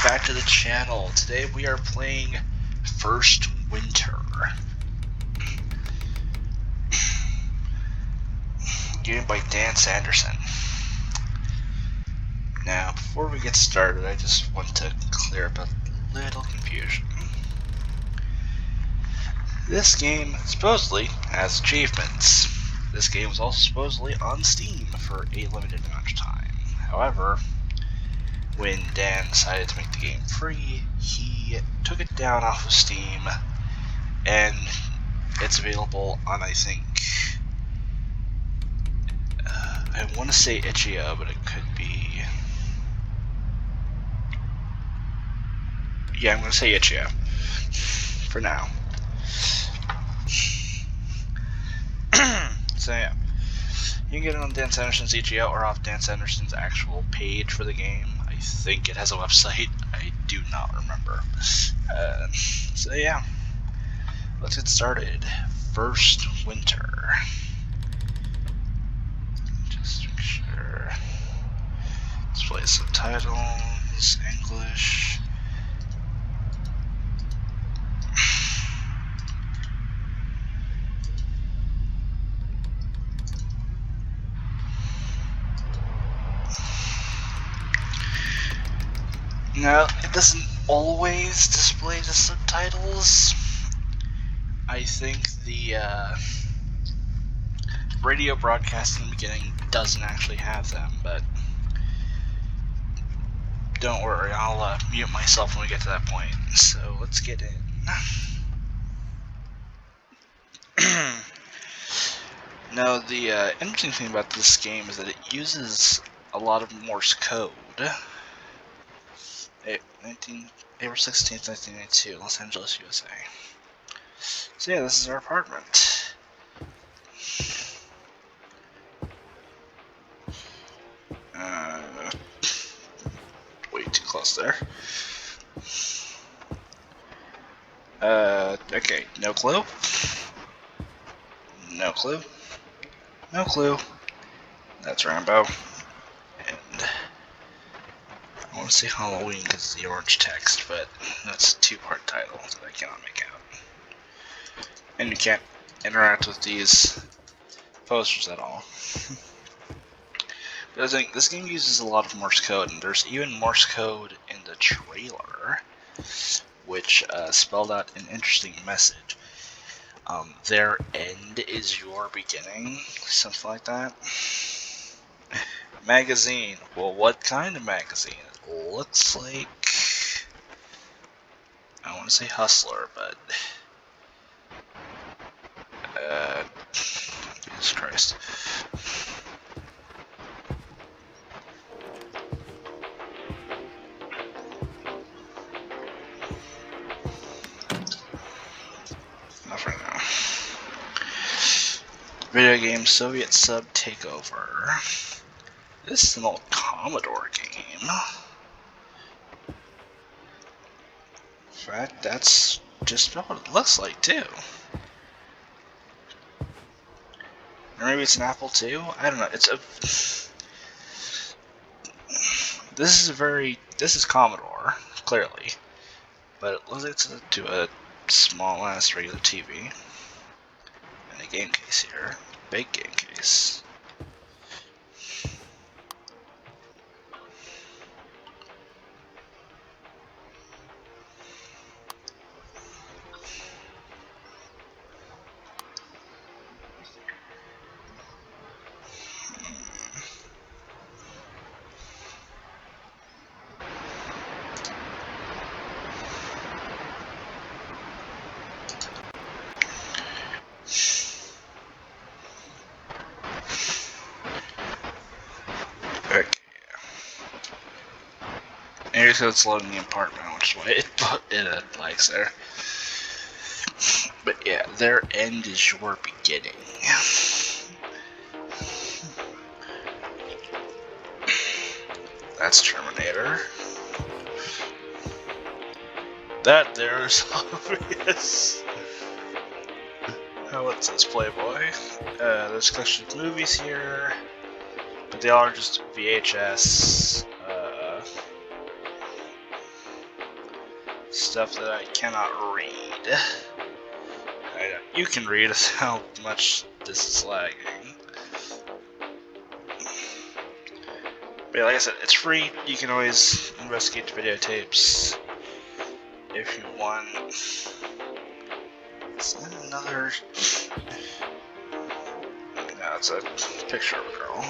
back to the channel. Today we are playing First Winter. Game by Dan Sanderson. Now, before we get started, I just want to clear up a little confusion. This game supposedly has achievements. This game was also supposedly on Steam for a limited amount of time. However, when Dan decided to make the game free, he took it down off of Steam, and it's available on, I think, I want to say itch.io, but it could be, yeah, I'm going to say itch.io for now. So yeah, you can get it on Dan Sanderson's itch.io or off Dan Sanderson's actual page for the game. I think it has a website. I do not remember. So yeah, let's get started. First Winter. Just make sure. Display subtitles, English. Now, it doesn't always display the subtitles. I think the radio broadcast in the beginning doesn't actually have them, but don't worry, I'll mute myself when we get to that point. So let's get in. Now, the interesting thing about this game is that it uses a lot of Morse code. April 16th, 1992, Los Angeles, USA. So yeah, this is our apartment. Way too close there. Okay, no clue. No clue. No clue. That's Rambo. And I want to say Halloween because of the orange text, but that's a two-part title that I cannot make out. And you can't interact with these posters at all. But I think this game uses a lot of Morse code, and there's even Morse code in the trailer, which spelled out an interesting message. Their end is your beginning, something like that. Magazine. Well, what kind of magazine? It looks like, I want to say Hustler, but Jesus Christ. Not right now. Video game Soviet Sub Takeover. This is an old Commodore game. In fact, that's just about what it looks like, too. Or maybe it's an Apple II? I don't know. This is Commodore, clearly. But it looks like it's to a small-ass regular TV. And a game case here. Big game case. Okay. Here's how it's loading the apartment, which is why it likes there. But yeah, their end is your beginning. That's Terminator. That there's obvious. What's this, Playboy? There's a collection of movies here, but they all are just VHS. stuff that I cannot read. You can read how much this is lagging. But yeah, like I said, it's free. You can always investigate the videotapes if you want. Is that another? No, it's a picture of a girl.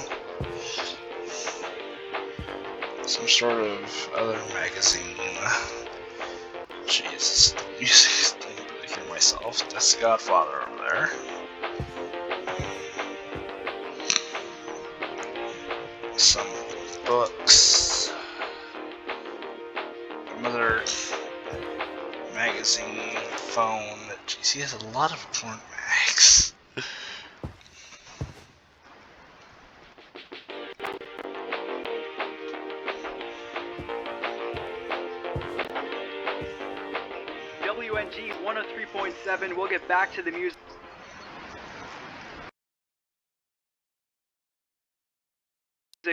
Some sort of other magazine. Jesus, music. I can really hear myself. That's the Godfather over there. Some books. Another magazine, phone. Jeez, he has a lot of porn mags. WNG 103.7, we'll get back to the music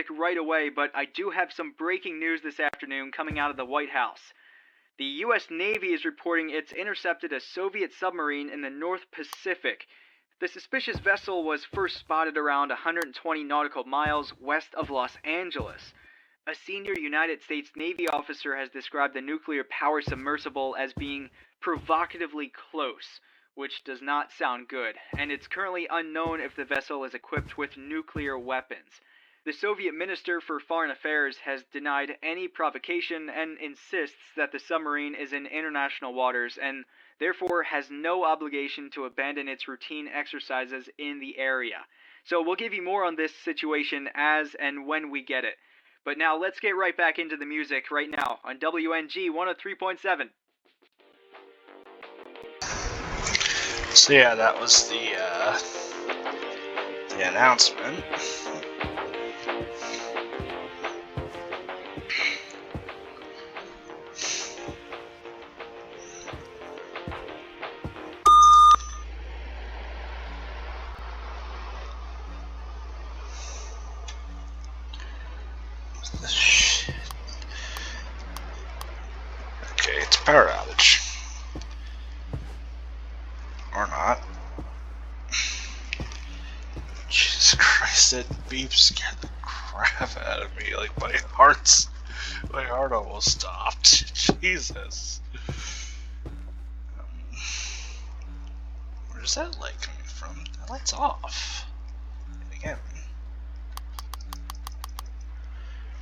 right away, but I do have some breaking news this afternoon coming out of the White House. The U.S. Navy is reporting it's intercepted a Soviet submarine in the North Pacific. The suspicious vessel was first spotted around 120 nautical miles west of Los Angeles. A senior United States Navy officer has described the nuclear power submersible as being provocatively close, which does not sound good, and it's currently unknown if the vessel is equipped with nuclear weapons. The Soviet Minister for Foreign Affairs has denied any provocation and insists that the submarine is in international waters and therefore has no obligation to abandon its routine exercises in the area. So we'll give you more on this situation as and when we get it. But now let's get right back into the music right now on WNG 103.7. So yeah, that was the announcement. Okay, it's a power outage. Or not. Jesus Christ, that beep scared the crap out of me. Like, my heart almost stopped. Jesus. Where's that light coming from? That light's off. And again.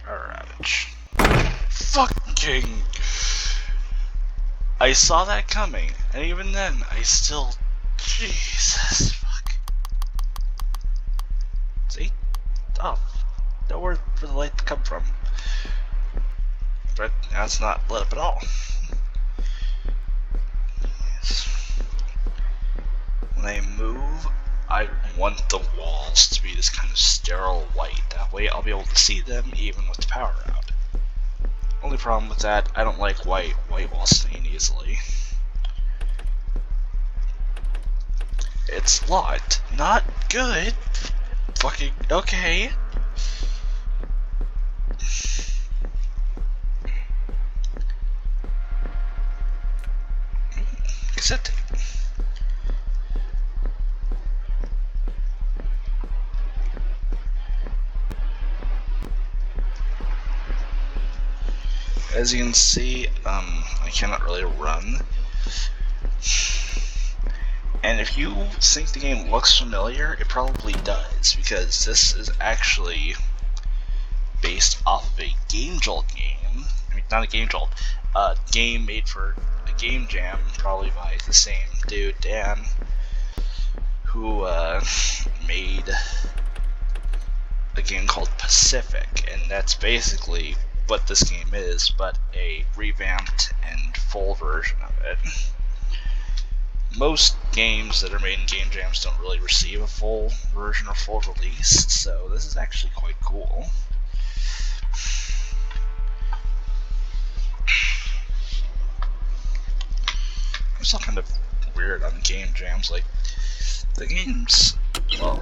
Power outage. Fucking. I saw that coming, and even then, I still. Jesus, fuck. See? Oh, nowhere for the light to come from. But now it's not lit up at all. Yes. When I move, I want the walls to be this kind of sterile white. That way I'll be able to see them even with the power out. Only problem with that, I don't like white. White will stain easily. It's locked. Not good. Fucking okay. Cassette tape. As you can see, I cannot really run. And if you think the game looks familiar, it probably does, because this is actually based off of a Game Jolt game. I mean, not a Game Jolt, a game made for a game jam, probably by the same dude, Dan, who made a game called Pacific, and that's basically what this game is, but a revamped and full version of it. Most games that are made in game jams don't really receive a full version or full release, so this is actually quite cool. It's all kind of weird on game jams, like the games, well,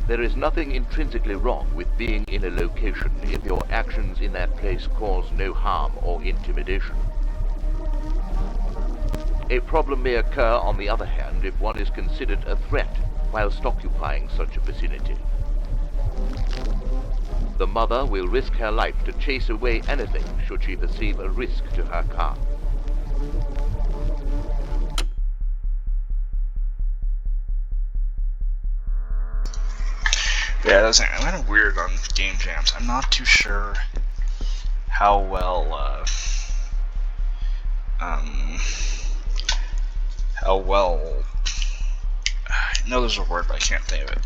There is nothing intrinsically wrong with being in a location if your actions in that place cause no harm or intimidation. A problem may occur, on the other hand, if one is considered a threat whilst occupying such a vicinity. The mother will risk her life to chase away anything should she perceive a risk to her calf. Yeah, that's kind of weird on game jams. I'm not too sure how well, I know there's a word, but I can't think of it.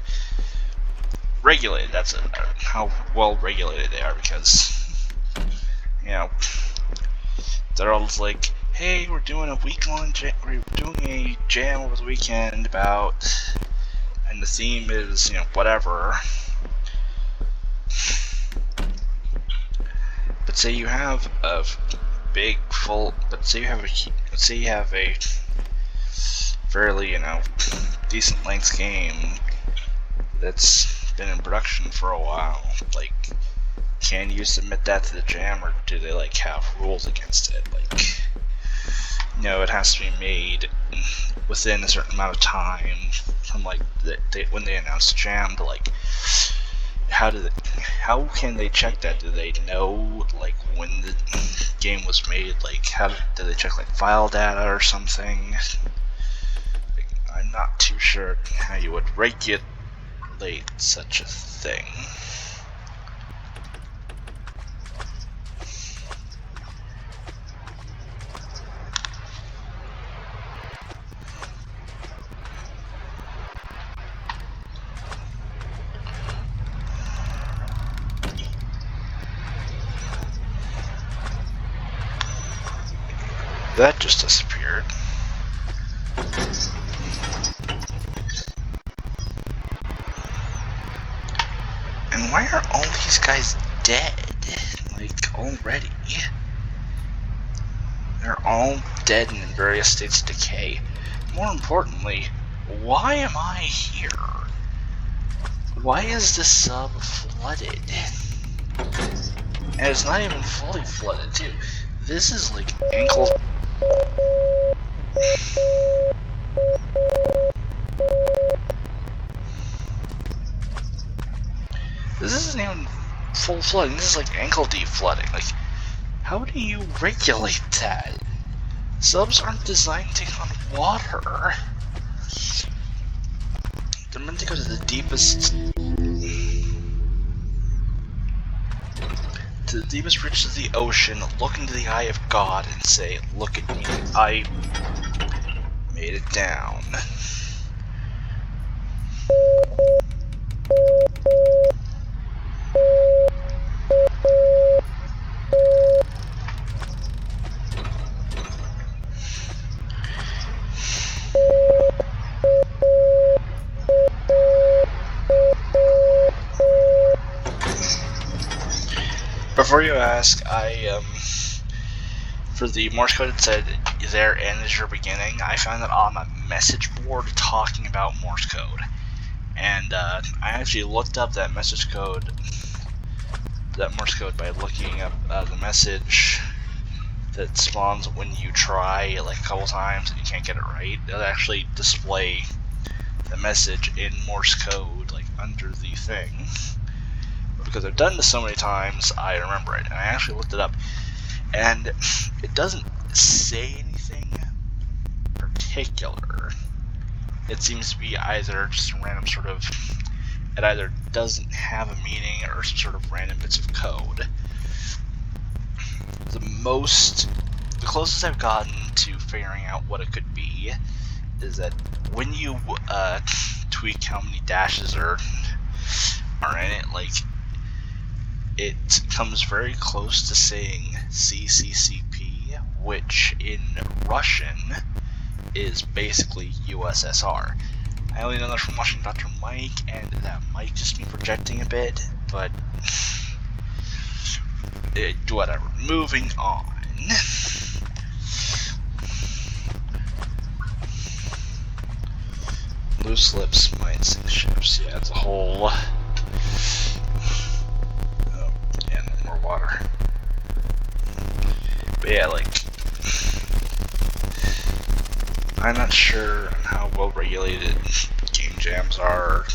Regulated, that's it. How well regulated they are, because, you know, they're always like, hey, we're doing a week-long we're doing a jam over the weekend about, and the theme is, you know, whatever. But say you have a big full, let's say you have a fairly, you know, decent length game that's been in production for a while. Like, can you submit that to the jam, or do they like have rules against it? Like, you know, it has to be made within a certain amount of time from like when they announce the jam to like, how can they check that? Do they know like when the game was made? Like, how do they check like file data or something? Like, I'm not too sure how you would regulate such a thing. That just disappeared. And why are all these guys dead? Like, already? They're all dead and in various states of decay. More importantly, why am I here? Why is this sub flooded? And it's not even fully flooded, too. This is like ankle. This isn't even full flooding, this is like ankle deep flooding. Like, how do you regulate that? Subs aren't designed to take on water. They're meant to go to the deepest reaches of the ocean, look into the eye of God and say, look at me, I made it down. Before you ask, for the Morse code, it said their end is your beginning. I found it on a message board talking about Morse code. And I actually looked up that Morse code by looking up the message that spawns when you try like a couple times and you can't get it right. It'll actually display the message in Morse code, like under the thing. Because I've done this so many times, I remember it. And I actually looked it up, and it doesn't say anything particular. It seems to be either just a random sort of, it either doesn't have a meaning or some sort of random bits of code. The closest I've gotten to figuring out what it could be is that when you tweak how many dashes are in it, like, it comes very close to saying CCCP, which in Russian is basically USSR. I only know that from watching Dr. Mike, and that might just be projecting a bit, but whatever. Moving on. loose lips might sink ships. Yeah, it's a whole. Oh, yeah, no more water. But yeah, like, I'm not sure how well regulated game jams are.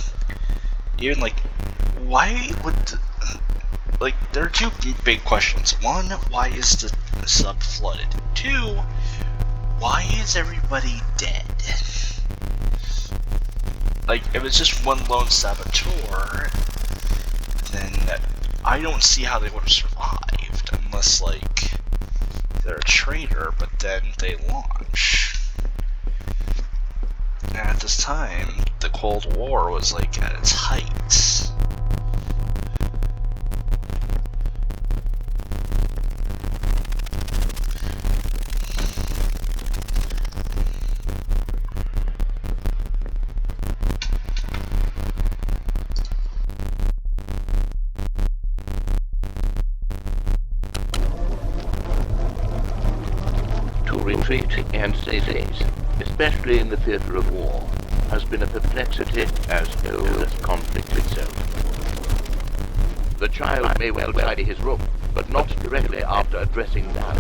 Even like, why would like, there are two big questions. One, why is the sub flooded? Two, why is everybody dead? Like, if it's just one lone saboteur, then I don't see how they would have survived, unless, like, they're a traitor, but then they launch. And at this time, the Cold War was, like, at its height. Retreat and stay safe, especially in the theater of war, has been a perplexity as old as conflict itself. The child may well tidy his room, but not directly after addressing that.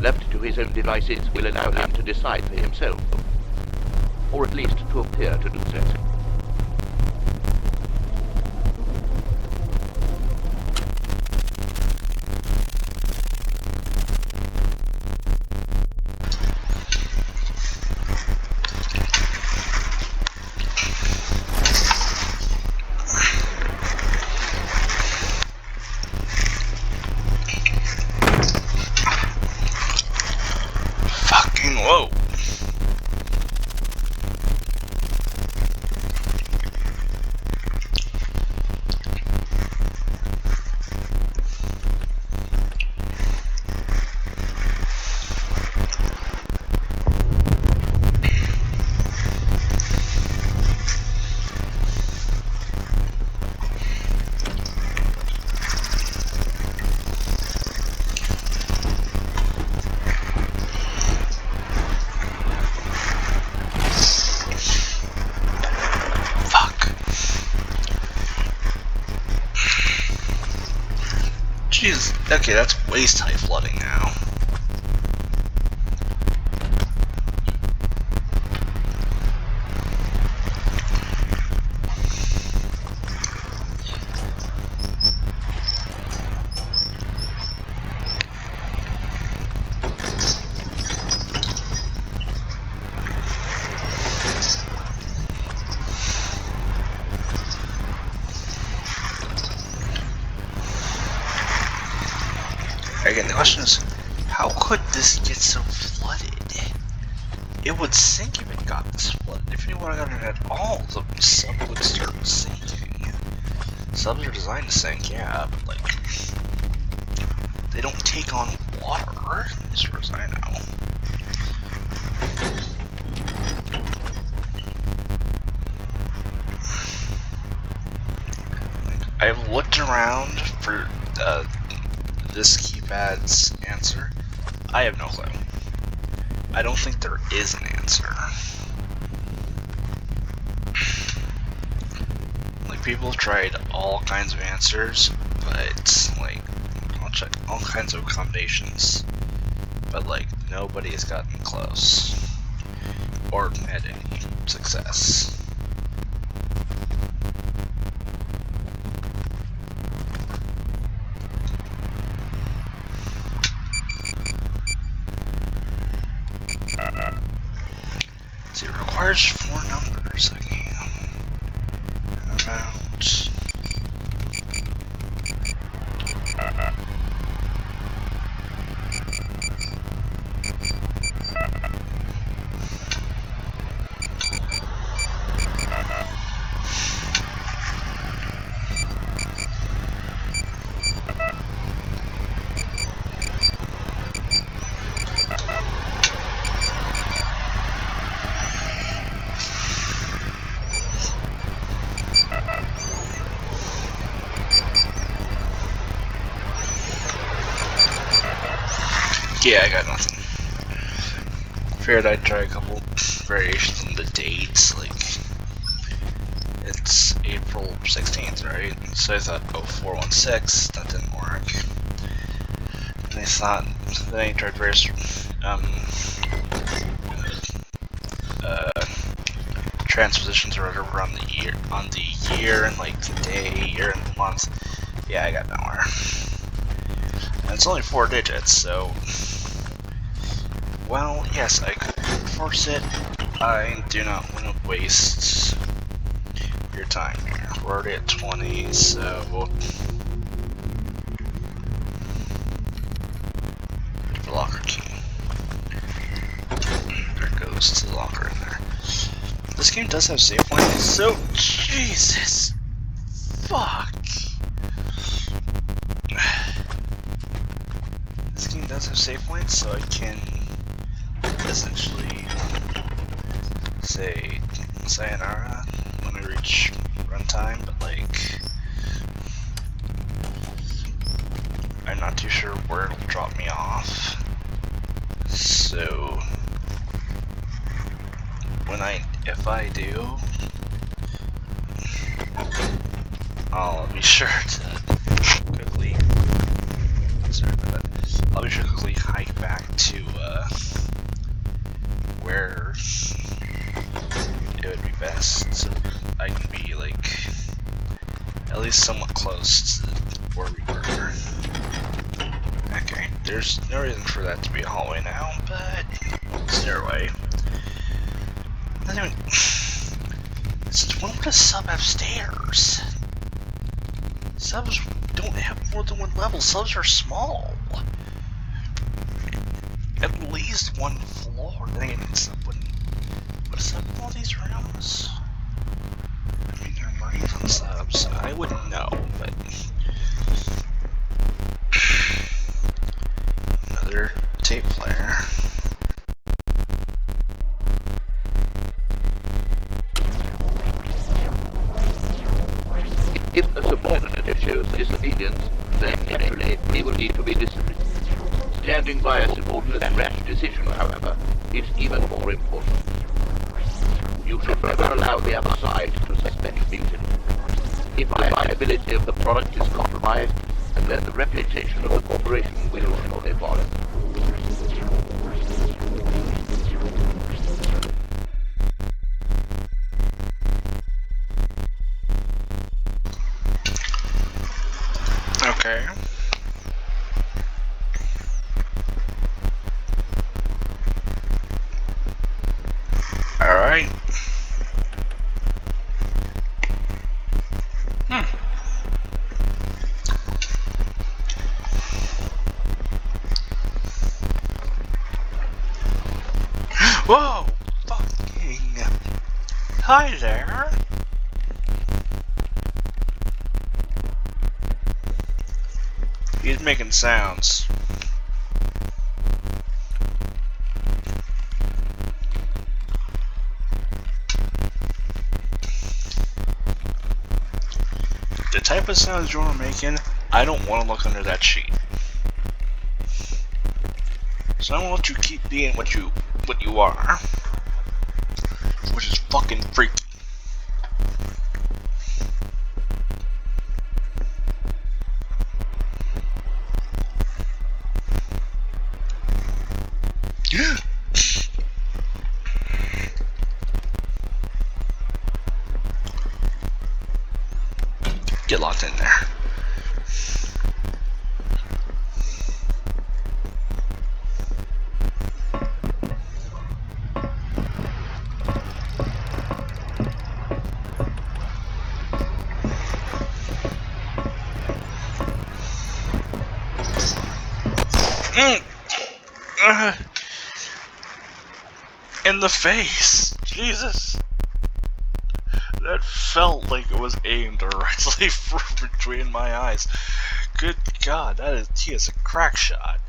Left to his own devices will allow him to decide for himself, or at least to appear to do so. Whoa. Jeez, okay, that's waist height flooding now. Again, the question is, how could this get so flooded? It would sink if it got this flooded. If it would have gotten it at all, the sub would start sinking. Subs are designed to sink, yeah, but like, they don't take on water, as far as I know. I've looked around for this keypad's answer. I have no clue. I don't think there is an answer. Like, people have tried all kinds of answers, but like, I'll check all kinds of accommodations, but like, nobody has gotten close or had any success. See, it requires 4 numbers again. Amount. Yeah, I got nothing. Figured I'd try a couple. variations in the dates, like it's April 16th, right? So I thought 0416, that didn't work. And I thought, then I tried various transpositions or whatever on the year and like the day, year and the month. Yeah, I got nowhere. And it's only 4 digits, so well, yes, I could force it. I do not want to waste your time here. We're already at 20, so the locker key. There it goes to the locker in there. This game does have save points, so Jesus, fuck. This game does have save points, so I can essentially say sayonara when we reach runtime, but like I'm not too sure where it'll drop me off. So if I do, I'll be sure to quickly I'll be sure to quickly hike back to where it would be best, so I can be like at least somewhat close to where we were. Okay, there's no reason for that to be a hallway now, but stairway. Anyway, since when would a sub have stairs? Subs don't have more than one level. Subs are small. At least one floor. Then again, sub wouldn't. Would a sub in all these rooms? I mean, there are Marines on subs. I wouldn't know, but another tape player. If a subordinate shows disobedience, then naturally he will need to be disciplined. Standing by a subordinate's rash decision, however, is even more important. You should never allow the other side to suspect mutiny. If the viability of the product is compromised, then the reputation of the corporation will surely follow. Okay. Alright. Whoa! Fucking... Hi there! He's making sounds. The type of sounds you're making, I don't want to look under that sheet. So I'm gonna let you keep being what you are, which is fucking freaky. Get locked in there. In the face. Jesus. That felt like it was aimed directly between my eyes. Good God, he is a crack shot.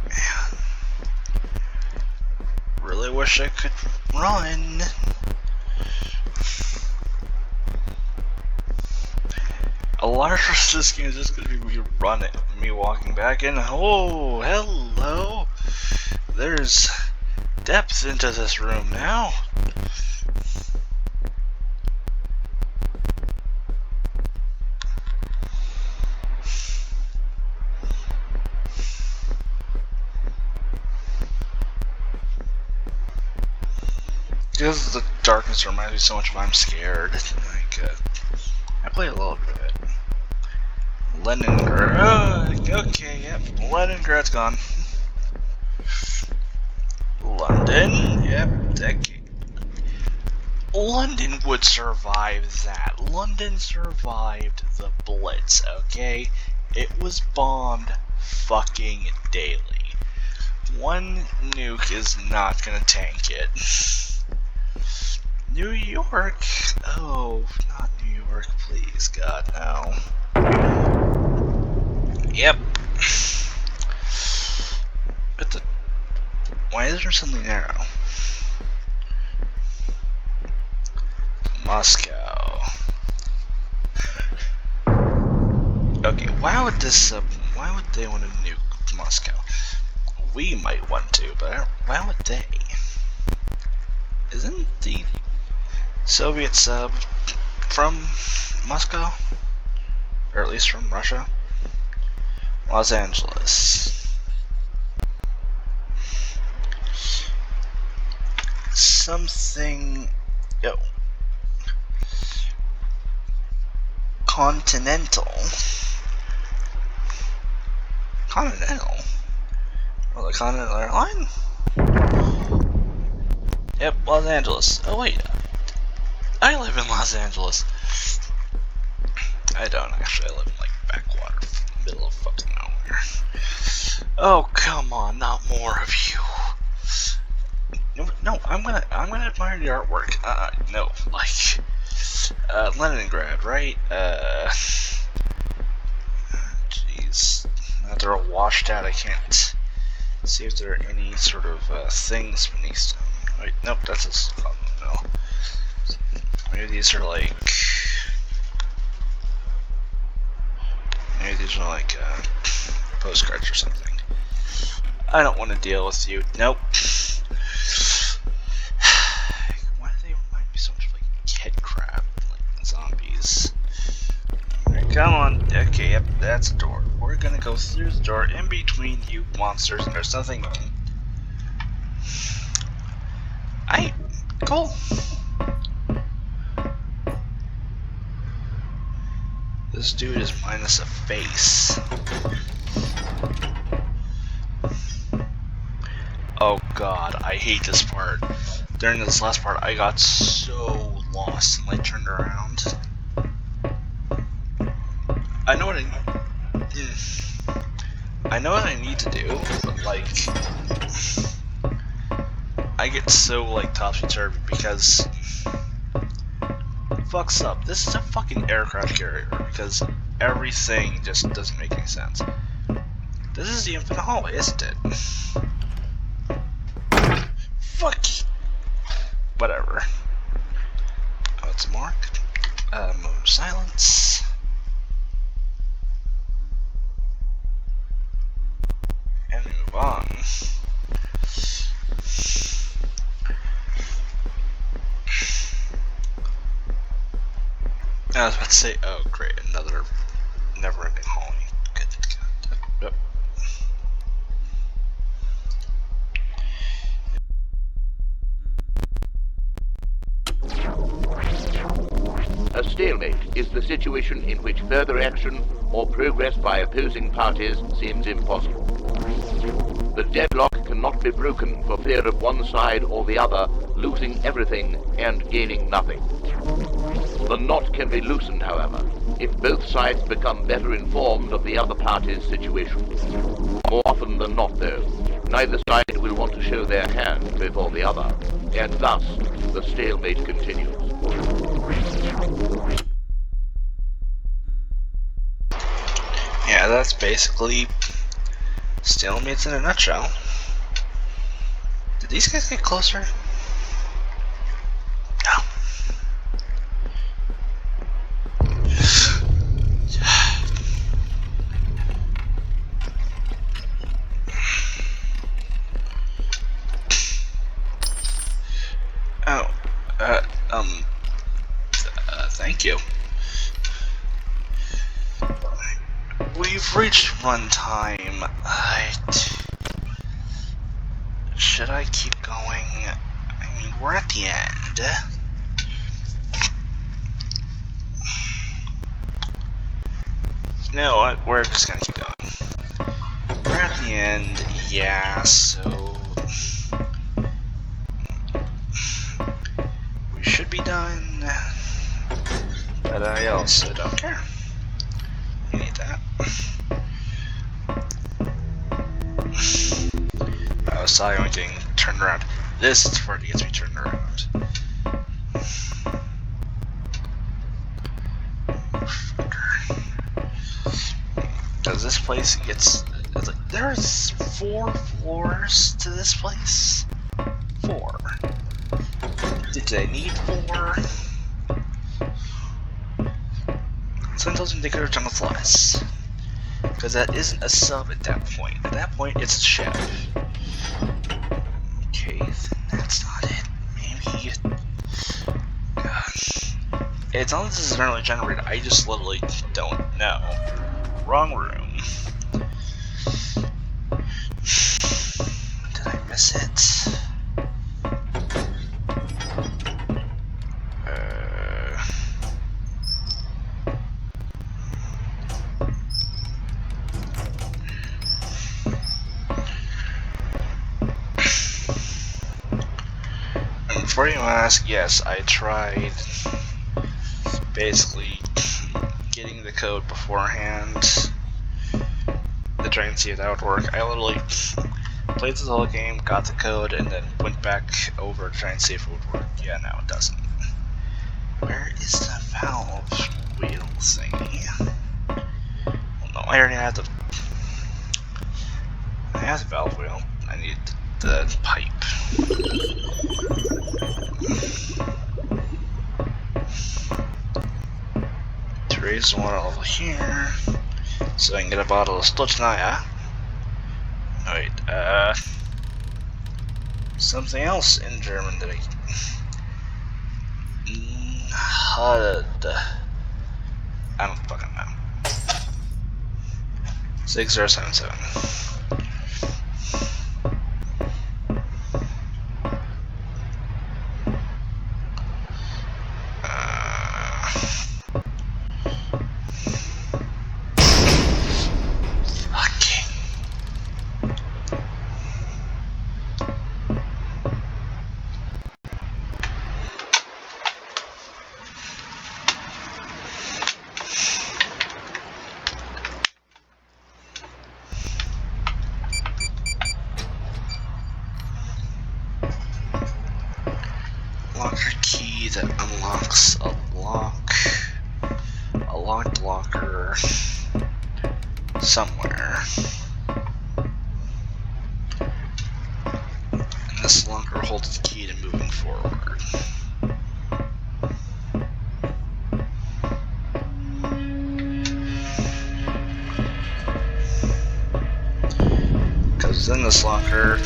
Man. Really wish I could run. A large part of this game is just gonna be me walking back in. Oh, hello. There's depth into this room now. Because the darkness reminds me so much of I'm scared. Like, I play a little bit. Leningrad. Okay, yep. Leningrad's gone. London. Yep. Decade. London would survive that. London survived the Blitz, okay? It was bombed fucking daily. One nuke is not gonna tank it. New York? Oh, not New York, please, God, no. Yep. But why is there something narrow? Moscow. Okay, why would they want to nuke Moscow? We might want to, but why would they? Isn't the Soviet sub from Moscow? Or at least from Russia? Los Angeles. Something... Yo. Continental. Continental? Well, the Continental Airline? Yep, Los Angeles. Oh wait, I live in Los Angeles. I don't actually. I live in like backwater, middle of fucking nowhere. Oh come on, not more of you. No, I'm gonna admire the artwork. No, like Leningrad, right? Jeez, now they're all washed out. I can't see if there are any sort of things beneath them. Wait, nope, that's a no. Maybe these are like. Maybe these are like postcards or something. I don't want to deal with you. Nope. Why do they remind me so much of like headcrab, like zombies? Alright, come on. Okay, yep, that's a door. We're gonna go through the door in between you monsters, and there's nothing. Cool. This dude is minus a face. Oh god, I hate this part. During this last part, I got so lost and like turned around. I know what I need to do, but like I get so like topsy-turvy because fucks up. This is a fucking aircraft carrier because everything just doesn't make any sense. This is the infinite hallway, isn't it? Fuck. Whatever. Oh, it's a mark. Mode of silence. And move on. I was about to say, oh great, another never-ending hallway. Good God. Yep. A stalemate is the situation in which further action or progress by opposing parties seems impossible. The deadlock cannot be broken for fear of one side or the other losing everything and gaining nothing. The knot can be loosened, however, if both sides become better informed of the other party's situation. More often than not, though, neither side will want to show their hand before the other, and thus the stalemate continues. Yeah, that's basically stalemates in a nutshell. Did these guys get closer? No. Thank you. We've reached runtime. Should I keep going? I mean, we're at the end. You know what? We're just gonna keep going. We're at the end, yeah, so we should be done. But I also don't care. You need that. I was talking about getting turned around. This is where it gets me turned around. Because this place gets... There's 4 floors to this place? 4. Did they need 4? Sometimes they could have done with less. Because that isn't a sub at that point. At that point, it's a chef. Okay, then that's not it. Maybe... It's not that this is randomly generated, I just literally don't know. Wrong room. Did I miss it? Before you ask, yes, I tried basically getting the code beforehand to try and see if that would work. I literally played this whole game, got the code, and then went back over to try and see if it would work. Yeah, no, it doesn't. Where is the valve wheel thingy? Well, no, I already have the... I have the valve wheel. I need the pipe. To raise the water level here, so I can get a bottle of Stochnaya. Wait, something else in German that HUD. I don't fucking know. 6077. Locker key that unlocks a locked locker somewhere. And this locker holds the key to moving forward. Because in this locker,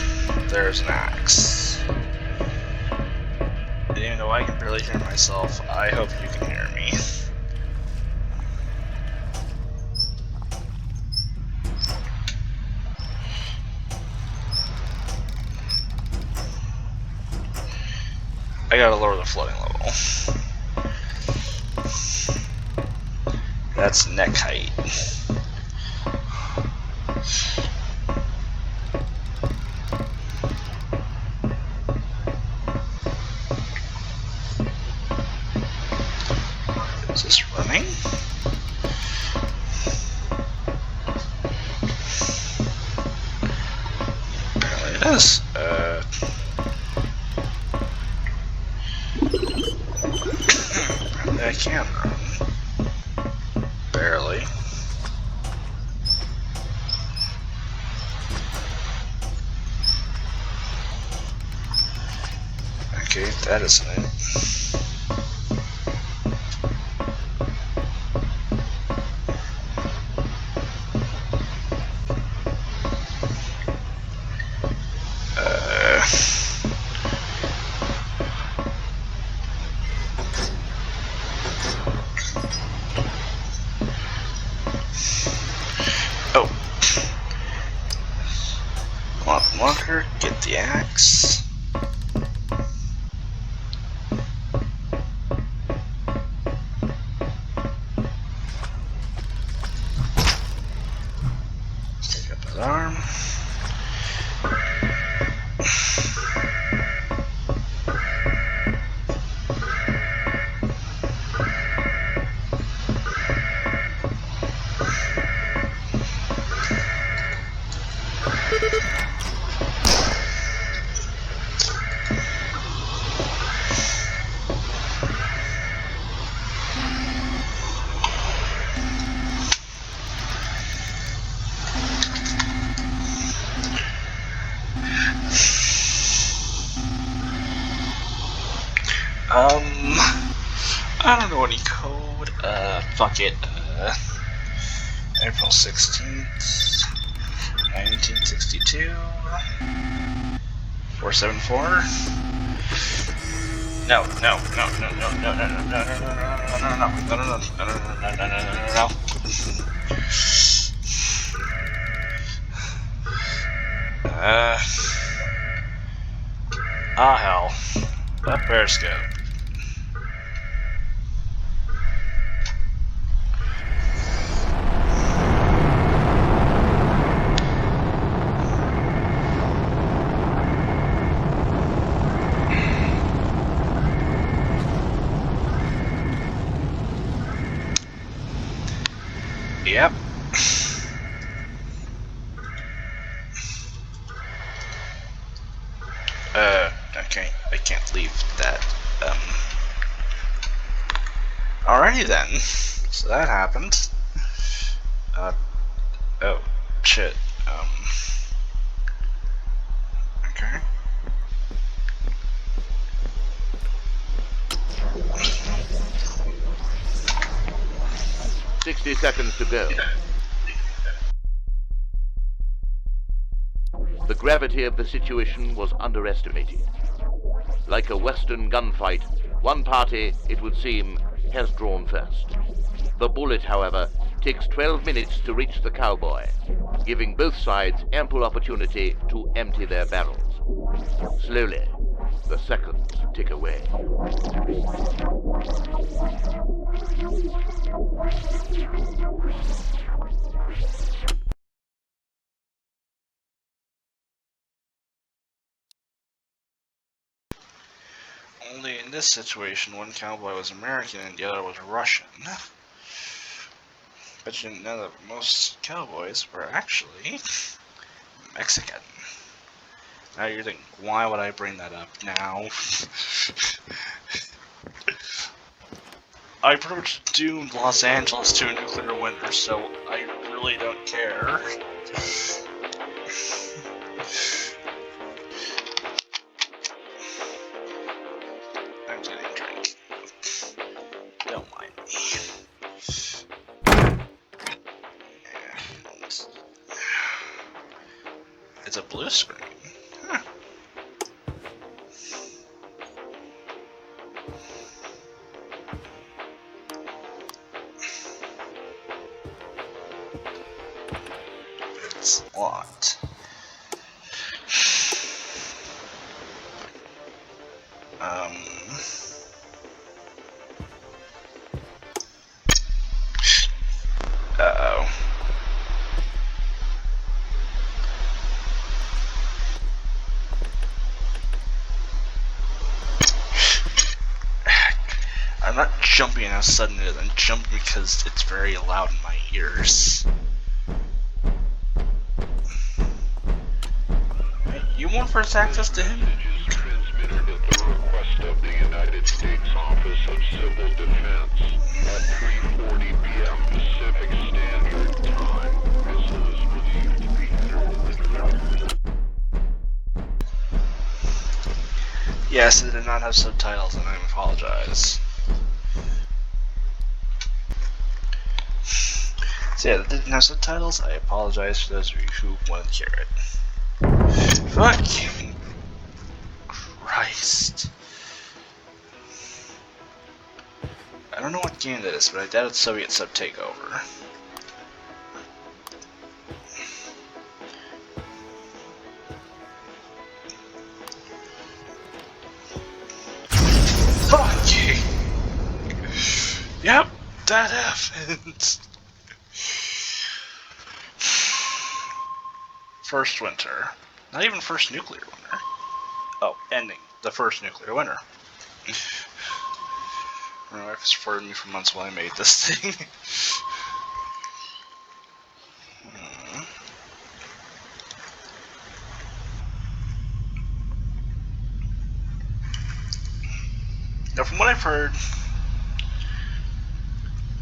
there's an axe. And even though I can barely hear myself, I hope you can hear me. I gotta lower the flooding level. That's neck height. Is this running? Apparently it is. Apparently I can run. Barely. Okay, that isn't it. I don't know any code. Fuck it. April 16th, 1962. 474. No. Hell. That periscope. Yep. Okay, I can't leave that. Alrighty then. So that happened. Oh, shit. Okay. "60 seconds to go." The gravity of the situation was underestimated. Like a Western gunfight, one party, it would seem, has drawn first. The bullet, however, takes 12 minutes to reach the cowboy, giving both sides ample opportunity to empty their barrels. Slowly, the seconds tick away. Only in this situation, one cowboy was American and the other was Russian. But you didn't know that most cowboys were actually Mexican. Now you're thinking, why would I bring that up now? I pretty much doomed Los Angeles to a nuclear winter, so I really don't care. I'm getting a drink. Don't mind me. And it's a blue screen. Huh. It's locked. Uh-oh. I'm not jumping as sudden as I'm jumping because it's very loud in my ears. You want first access to him? Transmitted at the request of the United States Office of Civil Defense at 3:40 p.m. Pacific Standard Time. Missile is believed to be headed in the Yes, it did not have subtitles, and I apologize. So yeah, that didn't have subtitles. I apologize for those of you who want to hear it. Fucking Christ. I don't know what game that is, but I doubt it's Soviet Sub Takeover. Fucking. Yep, that happened. First winter. Not even first nuclear winter. Oh, ending the first nuclear winter. My wife has supported me for months while I made this thing. Now, from what I've heard,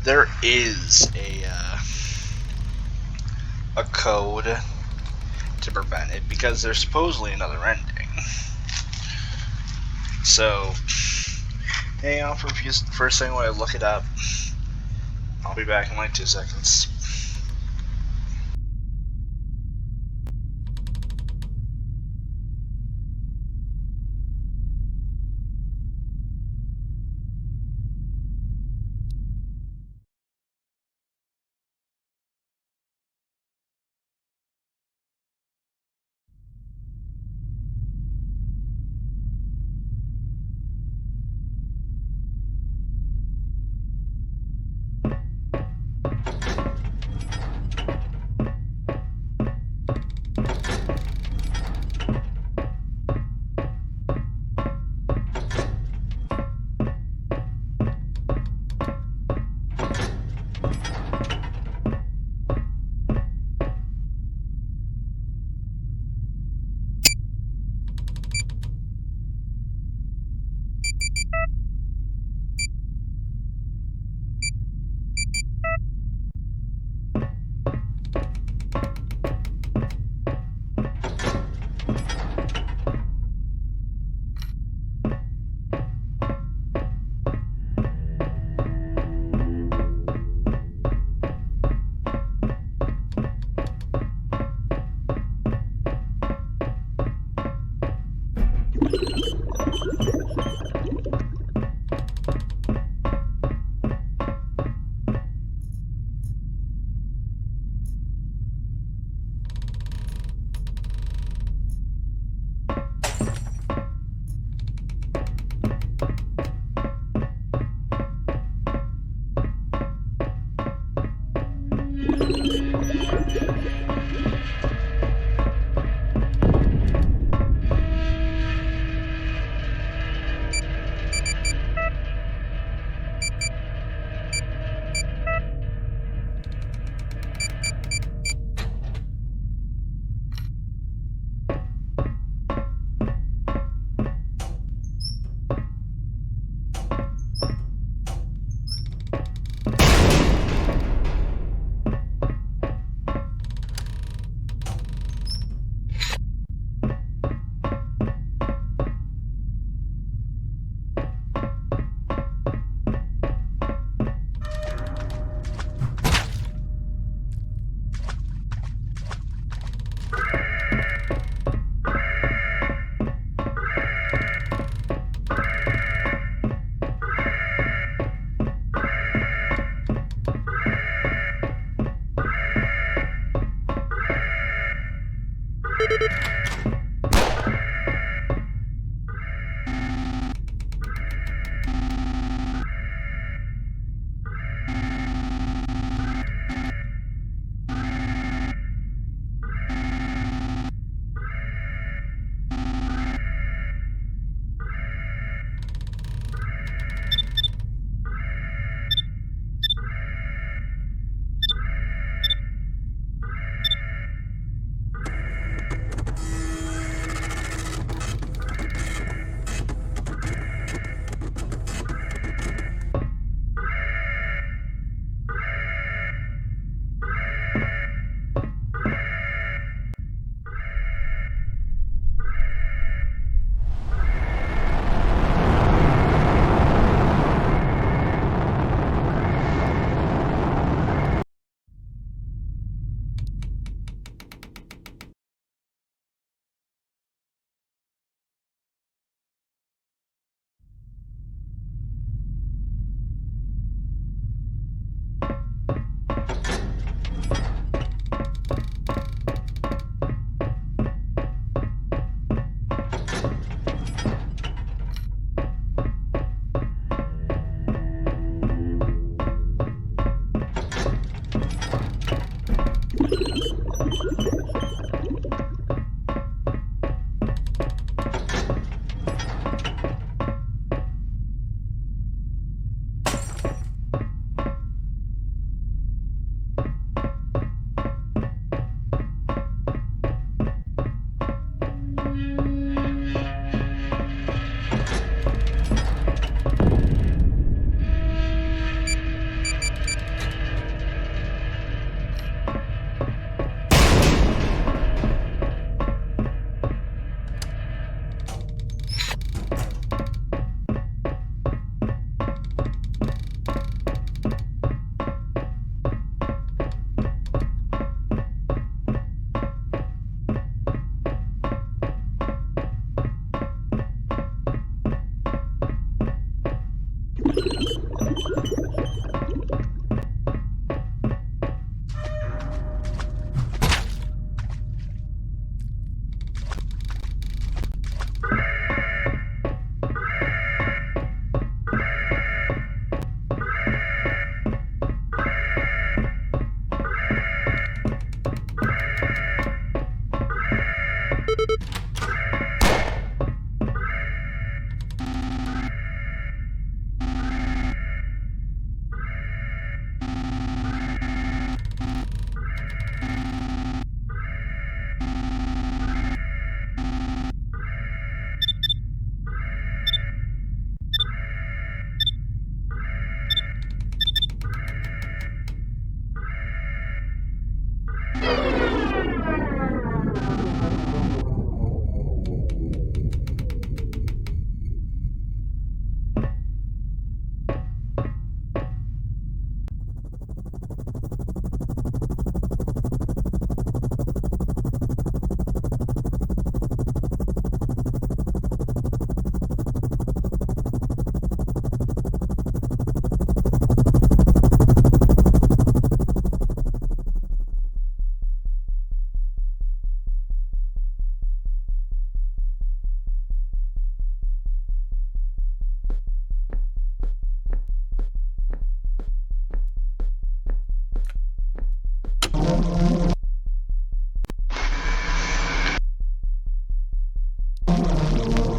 there is a code to prevent it because there's supposedly another ending. So Hang on for a second while I look it up. I'll be back in like 2 seconds.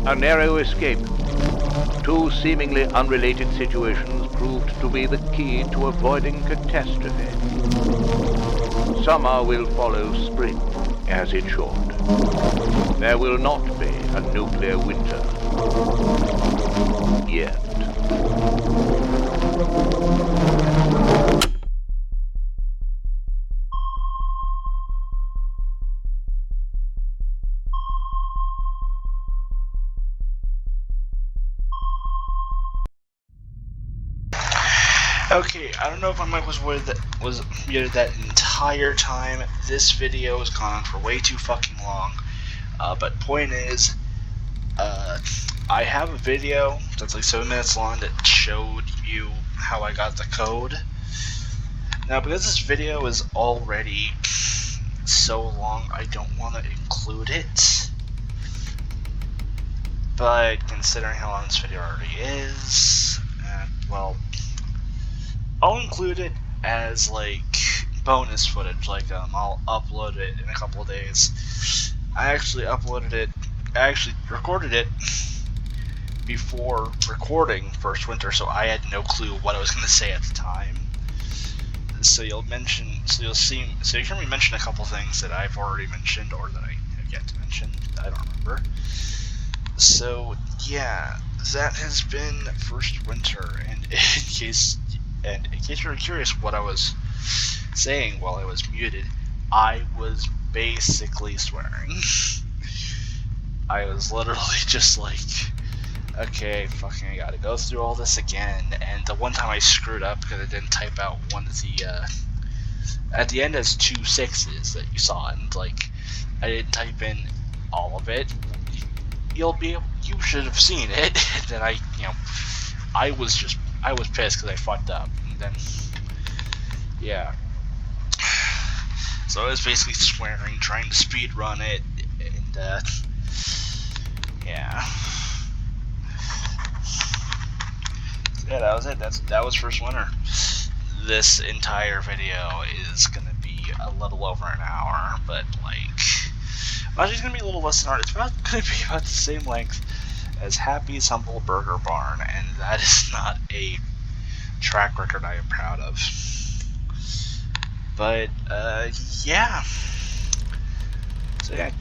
A narrow escape. Two seemingly unrelated situations proved to be the key to avoiding catastrophe. Summer will follow spring, as it should. There will not be a nuclear winter. Yet. Okay, I don't know if my mic was muted that entire time. This video has gone on for way too fucking long. But point is, I have a video that's like 7 minutes long that showed you how I got the code. Now, because this video is already so long, I don't want to include it. But considering how long this video already is, well, I'll include it as like bonus footage. Like I'll upload it in a couple of days. I actually recorded it before recording First Winter, so I had no clue what I was going to say at the time. So you hear me mention a couple things that I've already mentioned or that I have yet to mention. I don't remember. So yeah, that has been First Winter, and in case you're curious what I was saying while I was muted, I was basically swearing. I was literally just like, okay, fucking, I gotta go through all this again. And the one time I screwed up because I didn't type out one of the, at the end has 2 6s that you saw, and like, I didn't type in all of it. You should have seen it. And then I was pissed because I fucked up. And then, yeah. So I was basically swearing, trying to speed run it, and yeah. So yeah, that was it. That was First Winter. This entire video is gonna be a little over an hour, but like, actually it's gonna be a little less than an hour. It's gonna be about the same length as Happy's Humble Burger Barn, and that is not a track record I am proud of. But yeah. So yeah,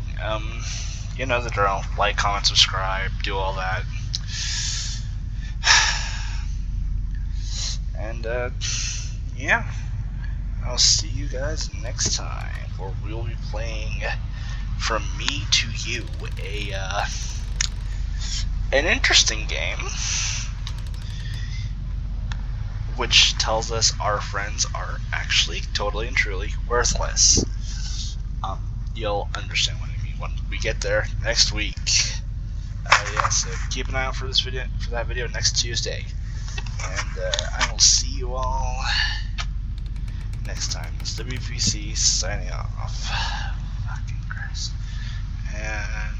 you know the drill. Like, comment, subscribe, do all that. And yeah, I'll see you guys next time, where we'll be playing From Me to You, an interesting game, which tells us our friends are actually totally and truly worthless. You'll understand what I mean when we get there next week. Yeah, so keep an eye out for that video next Tuesday, and I will see you all next time. It's WPC signing off. Fucking Christ. And